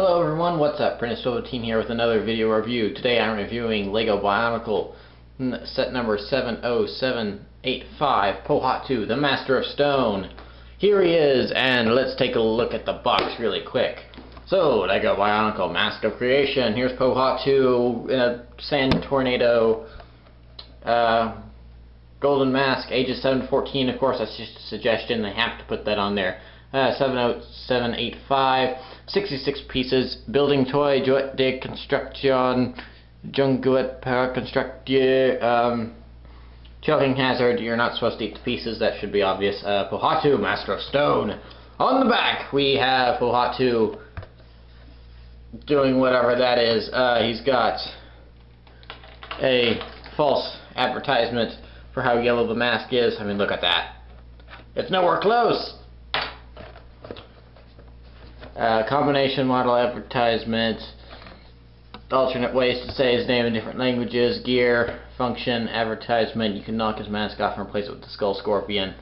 Hello everyone, what's up? Team here with another video review. Today I'm reviewing LEGO BIONICLE set number 70785, Pohatu, the Master of Stone. Here he is, and let's take a look at the box really quick. So, LEGO BIONICLE, Master of Creation. Here's Pohatu in a sand tornado, golden mask, ages 7 to 14. Of course, that's just a suggestion. They have to put that on there. 70785, 66 pieces, building toy, jouet de construction, junguet per constructier, choking hazard. You're not supposed to eat the pieces, that should be obvious. Pohatu, Master of Stone. On the back, we have Pohatu doing whatever that is. He's got a false advertisement for how yellow the mask is. I mean, look at that. It's nowhere close. Combination model advertisement, alternate ways to say his name in different languages, gear, function, advertisement. You can knock his mask off and replace it with the skull scorpion,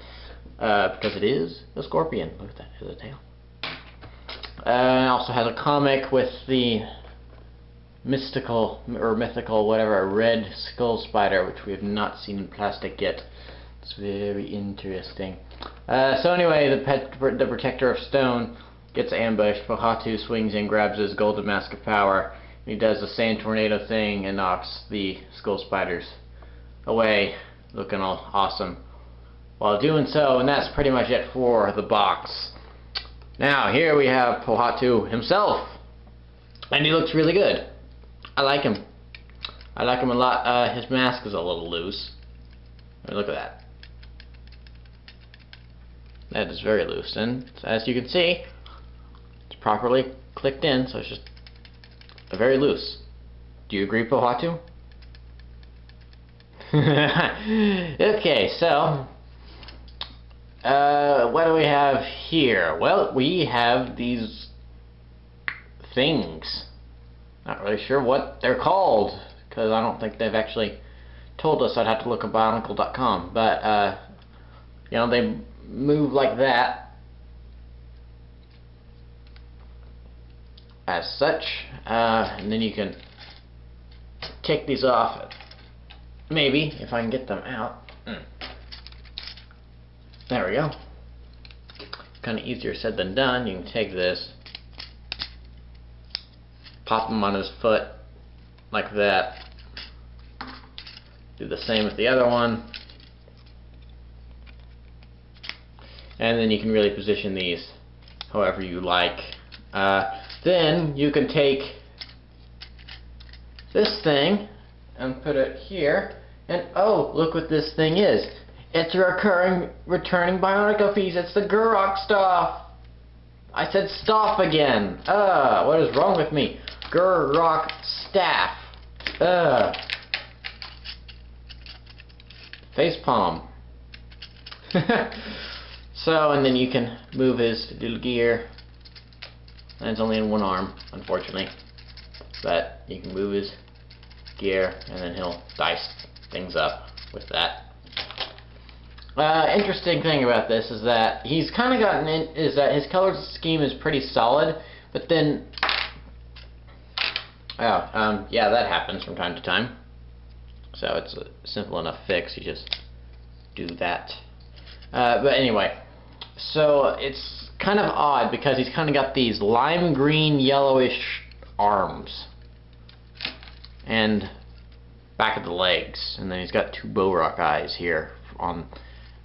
because it is a scorpion. Look at that, it has a tail. It also has a comic with the mystical, or mythical, whatever, red skull spider, which we have not seen in plastic yet. It's very interesting. So anyway, the Protector of Stone gets ambushed. Pohatu swings in, grabs his golden mask of power. He does the sand tornado thing and knocks the skull spiders away, looking all awesome while doing so. And that's pretty much it for the box. Now here we have Pohatu himself, and he looks really good. I like him. I like him a lot. His mask is a little loose. I mean, look at that. That is very loose, and as you can see, properly clicked in, so it's just very loose. Do you agree, Pohatu? Okay, so what do we have here? Well, we have these things. Not really sure what they're called, because I don't think they've actually told us. I'd have to look at bionicle.com, but you know, they move like that. As such, and then you can take these off, maybe, if I can get them out. There we go. Kind of easier said than done. You can take this, pop them on his foot, like that. Do the same with the other one. And then you can really position these however you like. Then you can take this thing and put it here, and oh, look what this thing is. It's a returning Bionicle piece. It's the Gurok staff. I said staff again. What is wrong with me? Gurok staff. Facepalm. So, and then you can move his little gear. And it's only in one arm, unfortunately. But you can move his gear, and then he'll dice things up with that. Interesting thing about this is that he's kind of gotten in, is that his color scheme is pretty solid, but then, yeah, that happens from time to time. So it's a simple enough fix. You just do that. But anyway, so it's kind of odd because he's kind of got these lime green yellowish arms and back of the legs, and then he's got two Borak eyes here on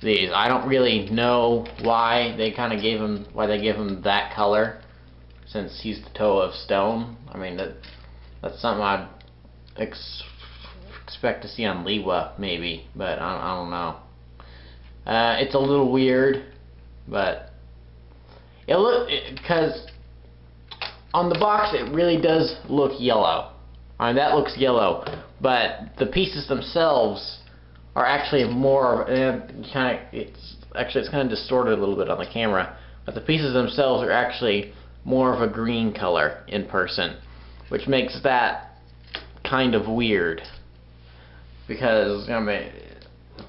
these. I don't really know why they kind of gave him that color, since he's the Toa of Stone. I mean, that's something I'd expect to see on Liwa maybe, but I don't know. It's a little weird, but because on the box it really does look yellow. I mean, that looks yellow, but the pieces themselves are actually more it's kind of distorted a little bit on the camera, but the pieces themselves are actually more of a green color in person, which makes that kind of weird, because I mean,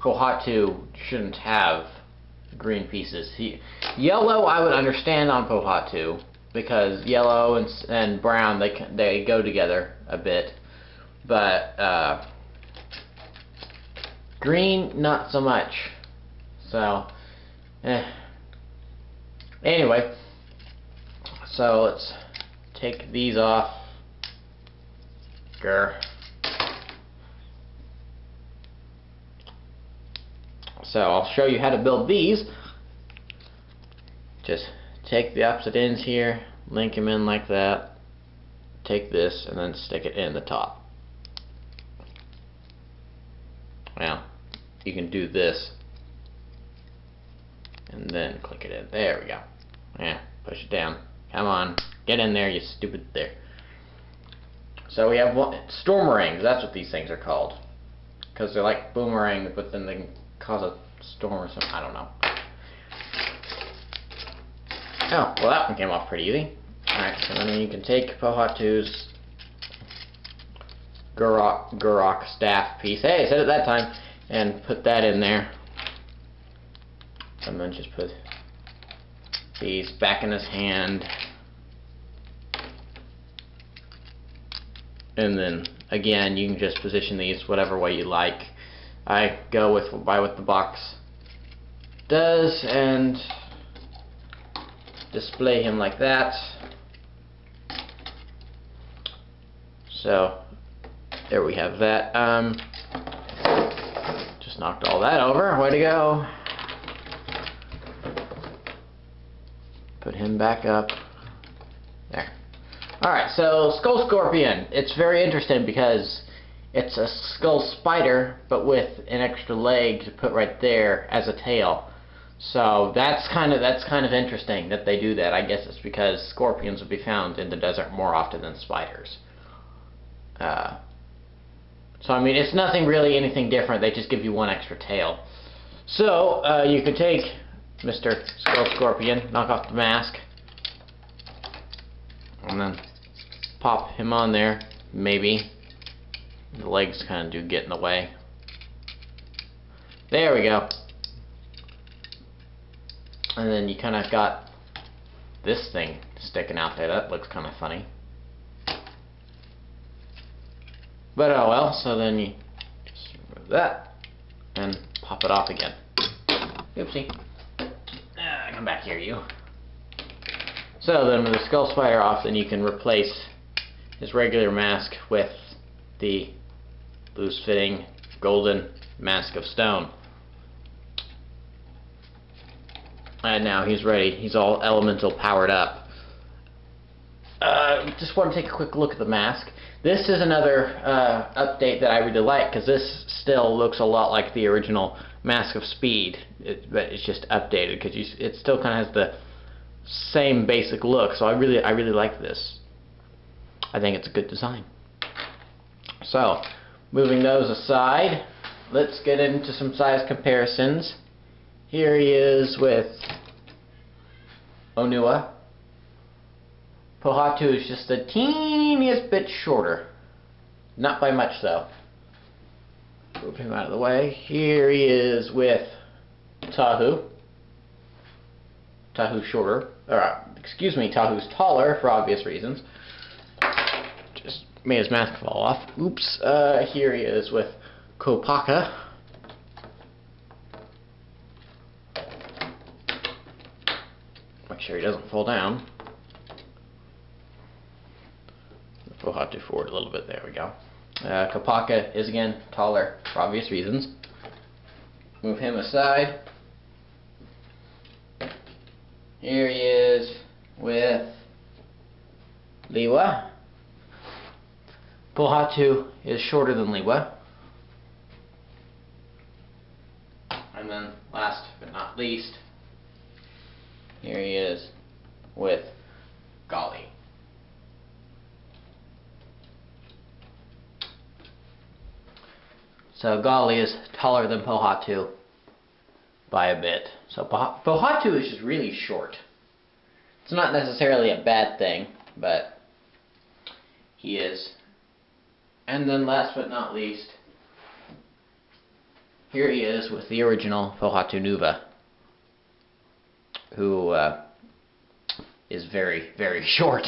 Pohatu shouldn't have green pieces. Yellow I would understand on Pohatu, because yellow and brown they go together a bit, but green not so much. So anyway, so let's take these off. Grr. So I'll show you how to build these. Just take the opposite ends here, link them in like that, take this and then stick it in the top. Now you can do this and then click it in. There we go. Yeah, push it down. Come on, get in there, you stupid there. So we have storm rings. That's what these things are called, because they're like boomerangs, but then they can cause a storm or something. I don't know. Oh, well, that one came off pretty easy. Alright, so then you can take Pohatu's Gurok staff piece. Hey, I said it that time. And put that in there. And then just put these back in his hand. And then, again, you can just position these whatever way you like. I go by what the box does and display him like that. So there we have that. Just knocked all that over. Way to go. Put him back up. There. Alright, so Skull Scorpion. It's very interesting because it's a skull spider, but with an extra leg to put right there as a tail. So that's kind of interesting that they do that. I guess it's because scorpions would be found in the desert more often than spiders. So I mean, it's nothing really anything different. They just give you one extra tail. So you could take Mr. Skull Scorpion, knock off the mask, and then pop him on there. Maybe the legs kind of do get in the way. There we go. And then you kind of got this thing sticking out there. That looks kind of funny. But oh well, so then you just remove that and pop it off again. Oopsie. Come back here, you. So then with the skull spider off, then you can replace his regular mask with the loose-fitting golden mask of stone. And now he's ready. He's all elemental powered up. Just want to take a quick look at the mask. This is another update that I really like, because this still looks a lot like the original Mask of Speed, but it's just updated because it still kind of has the same basic look. So I really like this. I think it's a good design. So moving those aside, let's get into some size comparisons. Here he is with Onua. Pohatu is just the teeniest bit shorter. Not by much though. Move him out of the way. Here he is with Tahu. Tahu's shorter. Excuse me, Tahu's taller for obvious reasons. Just made his mask fall off. Oops. Here he is with Kopaka. Make sure he doesn't fall down. Pohatu forward a little bit. There we go. Kopaka is again taller for obvious reasons. Move him aside. Here he is with Liwa. Pohatu is shorter than Liwa. And then last but not least, here he is with Gali. So Gali is taller than Pohatu by a bit. So Pohatu is just really short. It's not necessarily a bad thing, but he is. And then last but not least, here he is with the original Pohatu Nuva, who is very, very short.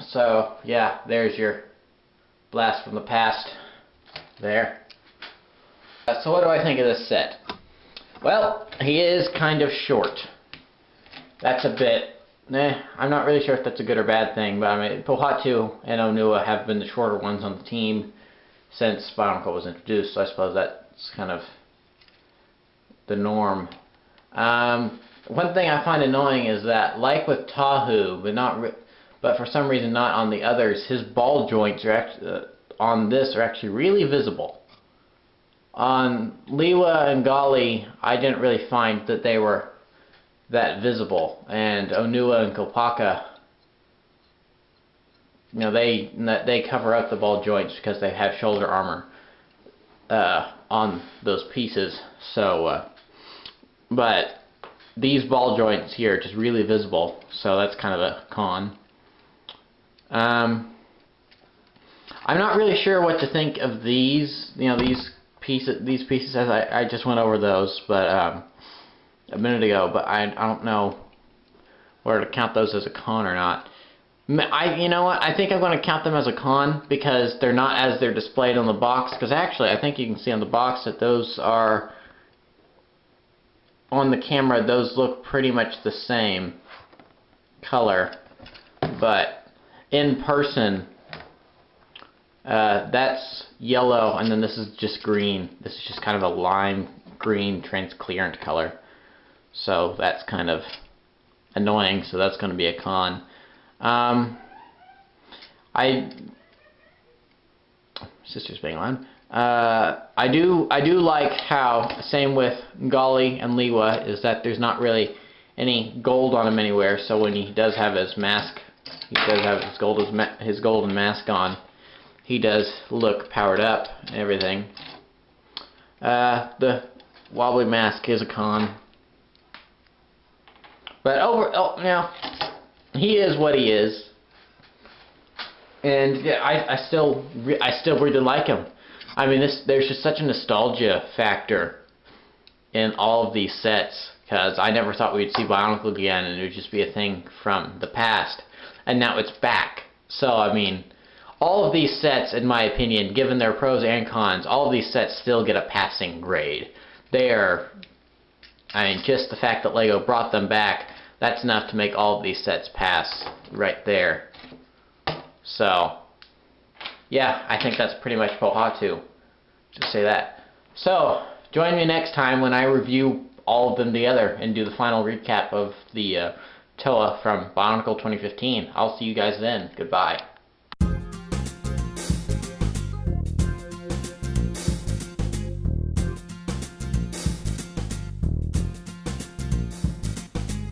So, yeah, there's your blast from the past there. So what do I think of this set? Well, he is kind of short. That's a bit... I'm not really sure if that's a good or bad thing, but I mean, Pohatu and Onua have been the shorter ones on the team since BIONICLE was introduced, so I suppose that's kind of the norm. One thing I find annoying is that, like with Tahu, but for some reason not on the others, his ball joints are actually, on this are actually really visible. On Liwa and Gali, I didn't really find that they were that visible, and Onua and Kopaka, you know, they cover up the ball joints because they have shoulder armor on those pieces. So, but these ball joints here are just really visible, so that's kind of a con. I'm not really sure what to think of these, you know, these pieces as I just went over those, but a minute ago, but I don't know whether to count those as a con or not. You know what? I think I'm going to count them as a con because they're not as they're displayed on the box. Because actually, I think you can see on the box that those are on the camera. Those look pretty much the same color, but in person, that's yellow, and then this is just green. This is just kind of a lime green transparent color. So that's kind of annoying, so that's going to be a con. Sister's being loud. I do like how, same with Gali and Liwa, is that there's not really any gold on him anywhere, so when he does have his mask, he does have his golden mask on, he does look powered up and everything. The wobbly mask is a con. But now, he is what he is, and yeah, I still really like him. I mean, there's just such a nostalgia factor in all of these sets, because I never thought we'd see BIONICLE again, and it would just be a thing from the past, and now it's back. So I mean, all of these sets, in my opinion, given their pros and cons, all of these sets still get a passing grade. They are, I mean, just the fact that LEGO brought them back, that's enough to make all of these sets pass right there. So, yeah, I think that's pretty much Pohatu. Just say that. So, join me next time when I review all of them together and do the final recap of the Toa from BIONICLE 2015. I'll see you guys then. Goodbye.